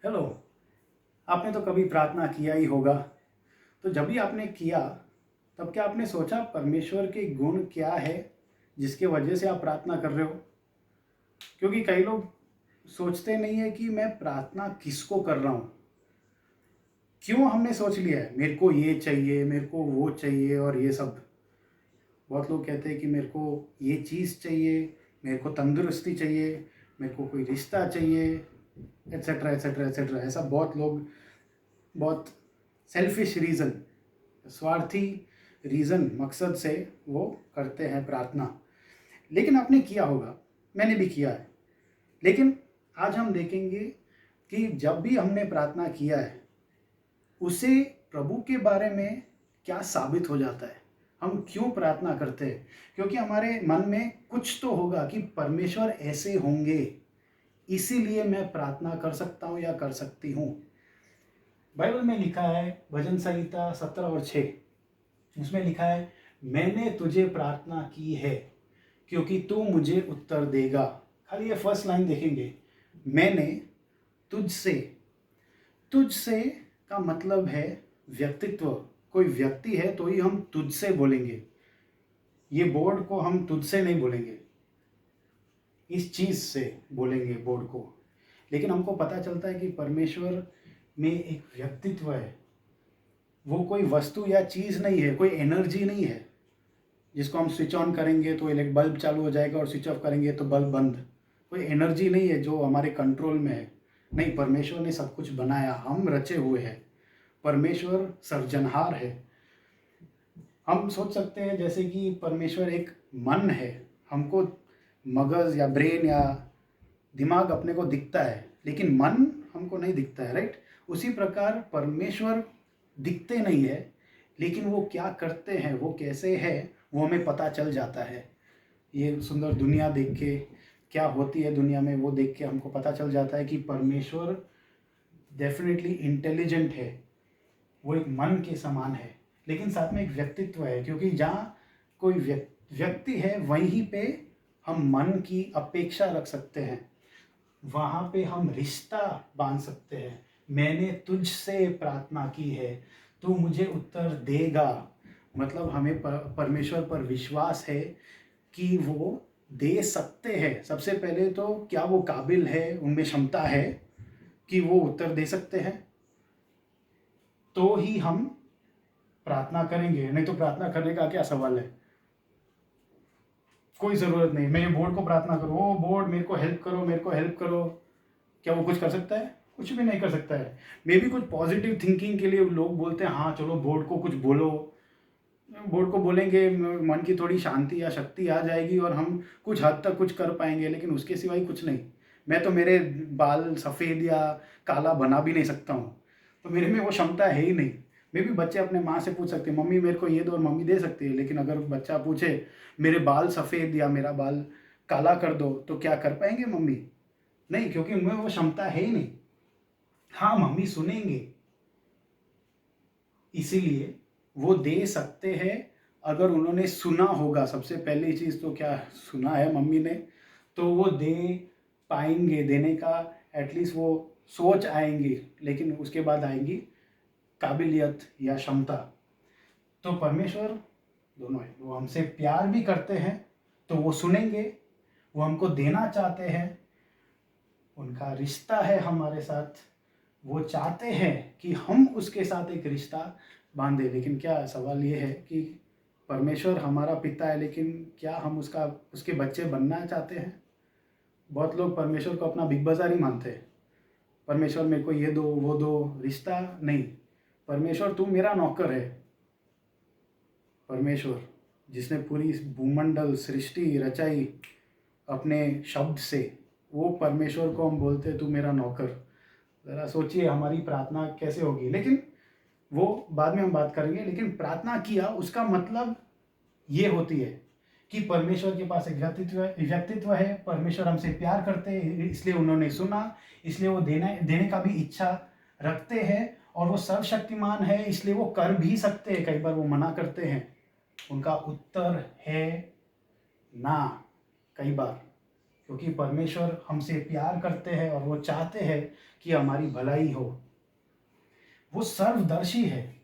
Hello. आपने तो कभी प्रार्थना किया ही होगा। तो जब भी आपने किया, तब क्या आपने सोचा परमेश्वर के गुण क्या है जिसके वजह से आप प्रार्थना कर रहे हो? क्योंकि कई लोग सोचते नहीं है कि मैं प्रार्थना किसको कर रहा हूँ। क्यों हमने सोच लिया है मेरे को ये चाहिए, मेरे को वो चाहिए और ये सब। बहुत लोग कहते हैं कि मेरे को ये चीज़ चाहिए, मेरे को तंदुरुस्ती चाहिए, मेरे को कोई रिश्ता चाहिए, एट्सेट्रा एट्सेट्रा एट्सेट्रा। ऐसा बहुत लोग, बहुत सेल्फिश रीज़न, स्वार्थी रीज़न, मकसद से वो करते हैं प्रार्थना। लेकिन आपने किया होगा, मैंने भी किया है। लेकिन आज हम देखेंगे कि जब भी हमने प्रार्थना किया है, उसे प्रभु के बारे में क्या साबित हो जाता है। हम क्यों प्रार्थना करते हैं? क्योंकि हमारे मन में कुछ तो होगा कि परमेश्वर ऐसे होंगे, इसीलिए मैं प्रार्थना कर सकता हूँ या कर सकती हूँ। बाइबल में लिखा है, भजन संहिता 17 और 6, उसमें लिखा है, मैंने तुझे प्रार्थना की है क्योंकि तू मुझे उत्तर देगा। खाली ये फर्स्ट लाइन देखेंगे, मैंने तुझसे। तुझसे का मतलब है व्यक्तित्व। कोई व्यक्ति है तो ही हम तुझसे बोलेंगे। ये बोर्ड को हम तुझसे नहीं बोलेंगे, इस चीज़ से बोलेंगे बोर्ड को। लेकिन हमको पता चलता है कि परमेश्वर में एक व्यक्तित्व है। वो कोई वस्तु या चीज़ नहीं है, कोई एनर्जी नहीं है जिसको हम स्विच ऑन करेंगे तो इलेक्ट्रिक बल्ब चालू हो जाएगा और स्विच ऑफ करेंगे तो बल्ब बंद। कोई एनर्जी नहीं है जो हमारे कंट्रोल में है। नहीं, परमेश्वर ने सब कुछ बनाया, हम रचे हुए हैं। परमेश्वर सृजनहार है। हम सोच सकते हैं जैसे कि परमेश्वर एक मन है। हमको मगज या ब्रेन या दिमाग अपने को दिखता है, लेकिन मन हमको नहीं दिखता है, राइट? उसी प्रकार परमेश्वर दिखते नहीं है, लेकिन वो क्या करते हैं, वो कैसे है, वो हमें पता चल जाता है। ये सुंदर दुनिया देख के, क्या होती है दुनिया में, वो देख के हमको पता चल जाता है कि परमेश्वर डेफिनेटली इंटेलिजेंट है। वो एक मन के समान है, लेकिन साथ में एक व्यक्तित्व है। क्योंकि जहाँ कोई व्यक्ति है, वहीं पे हम मन की अपेक्षा रख सकते हैं, वहाँ पे हम रिश्ता बांध सकते हैं। मैंने तुझसे प्रार्थना की है, तू मुझे उत्तर देगा। मतलब हमें परमेश्वर पर विश्वास है कि वो दे सकते हैं। सबसे पहले तो क्या वो काबिल है, उनमें क्षमता है कि वो उत्तर दे सकते हैं, तो ही हम प्रार्थना करेंगे। नहीं तो प्रार्थना करने का क्या सवाल है? कोई ज़रूरत नहीं मैं बोर्ड को प्रार्थना करूँ, ओ बोर्ड मेरे को हेल्प करो, मेरे को हेल्प करो। क्या वो कुछ कर सकता है? कुछ भी नहीं कर सकता है। मे भी कुछ पॉजिटिव थिंकिंग के लिए लोग बोलते हैं, हाँ चलो बोर्ड को कुछ बोलो। बोर्ड को बोलेंगे, मन की थोड़ी शांति या शक्ति आ जाएगी और हम कुछ हद तक कुछ कर पाएंगे, लेकिन उसके सिवाय कुछ नहीं। मैं तो मेरे बाल सफ़ेद या काला बना भी नहीं सकता हूँ, तो मेरे में वो क्षमता है ही नहीं। मे भी बच्चे अपने माँ से पूछ सकते हैं, मम्मी मेरे को ये दो, और मम्मी दे सकती है। लेकिन अगर बच्चा पूछे मेरे बाल सफ़ेद या मेरा बाल काला कर दो, तो क्या कर पाएंगे मम्मी? नहीं, क्योंकि उनमें वो क्षमता है ही नहीं। हाँ, मम्मी सुनेंगे, इसीलिए वो दे सकते हैं अगर उन्होंने सुना होगा। सबसे पहली चीज़ तो क्या सुना है मम्मी ने, तो वो दे पाएंगे। देने का एटलीस्ट वो सोच आएंगी, लेकिन उसके बाद आएंगी काबिलियत या क्षमता। तो परमेश्वर दोनों है। वो हमसे प्यार भी करते हैं तो वो सुनेंगे, वो हमको देना चाहते हैं, उनका रिश्ता है हमारे साथ, वो चाहते हैं कि हम उसके साथ एक रिश्ता बांधे। लेकिन क्या सवाल ये है कि परमेश्वर हमारा पिता है, लेकिन क्या हम उसके बच्चे बनना चाहते हैं? बहुत लोग परमेश्वर को अपना बिग बाजार ही मानते हैं। परमेश्वर मेरे को ये दो, वो दो, रिश्ता नहीं। परमेश्वर तू मेरा नौकर है। परमेश्वर जिसने पूरी भूमंडल सृष्टि रचाई अपने शब्द से, वो परमेश्वर को हम बोलते तू मेरा नौकर। ज़रा सोचिए हमारी प्रार्थना कैसे होगी। लेकिन वो बाद में हम बात करेंगे। लेकिन प्रार्थना किया उसका मतलब ये होती है कि परमेश्वर के पास एक व्यक्तित्व है। परमेश्वर हमसे प्यार करते हैं, इसलिए उन्होंने सुना, इसलिए वो देने का भी इच्छा रखते हैं। और वो सर्वशक्तिमान है, इसलिए वो कर भी सकते हैं। कई बार वो मना करते हैं, उनका उत्तर है ना। कई बार क्योंकि परमेश्वर हमसे प्यार करते हैं और वो चाहते हैं कि हमारी भलाई हो। वो सर्वदर्शी है,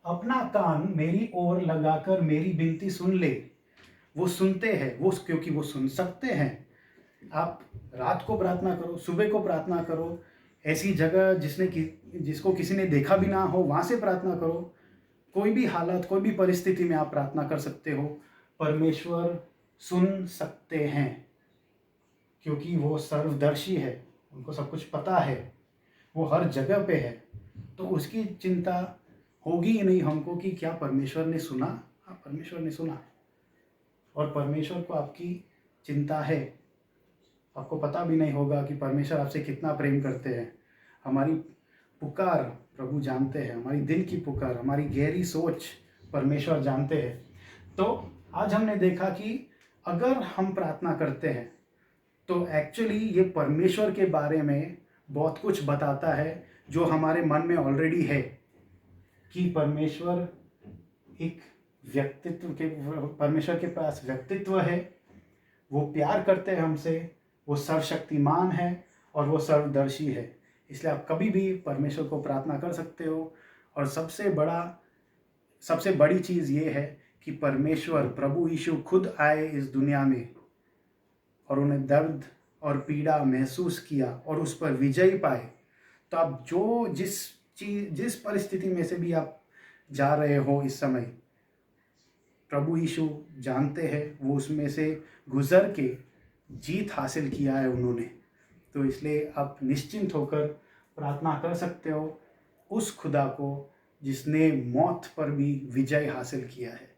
अपना कान मेरी ओर लगाकर मेरी विनती सुन ले। वो सुनते हैं, वो क्योंकि वो सुन सकते हैं। आप रात को प्रार्थना करो, सुबह को प्रार्थना करो, ऐसी जगह जिसको किसी ने देखा भी ना हो वहाँ से प्रार्थना करो। कोई भी हालत, कोई भी परिस्थिति में आप प्रार्थना कर सकते हो। परमेश्वर सुन सकते हैं क्योंकि वो सर्वदर्शी है, उनको सब कुछ पता है, वो हर जगह पे है। तो उसकी चिंता होगी ही नहीं हमको कि क्या परमेश्वर ने सुना। हाँ, परमेश्वर ने सुना और परमेश्वर को आपकी चिंता है। आपको पता भी नहीं होगा कि परमेश्वर आपसे कितना प्रेम करते हैं। हमारी पुकार प्रभु जानते हैं, हमारी दिल की पुकार, हमारी गहरी सोच परमेश्वर जानते हैं। तो आज हमने देखा कि अगर हम प्रार्थना करते हैं तो एक्चुअली ये परमेश्वर के बारे में बहुत कुछ बताता है जो हमारे मन में ऑलरेडी है, कि परमेश्वर एक व्यक्तित्व के परमेश्वर के पास व्यक्तित्व है, वो प्यार करते हैं हमसे, वो सर्वशक्तिमान है और वो सर्वदर्शी है। इसलिए आप कभी भी परमेश्वर को प्रार्थना कर सकते हो। और सबसे बड़ी चीज़ ये है कि परमेश्वर प्रभु यीशु खुद आए इस दुनिया में और उन्हें दर्द और पीड़ा महसूस किया और उस पर विजय पाए। तो आप जिस परिस्थिति में से भी आप जा रहे हो इस समय, प्रभु यीशु जानते हैं, वो उसमें से गुजर के जीत हासिल किया है उन्होंने। तो इसलिए आप निश्चिंत होकर प्रार्थना कर सकते हो उस खुदा को जिसने मौत पर भी विजय हासिल किया है।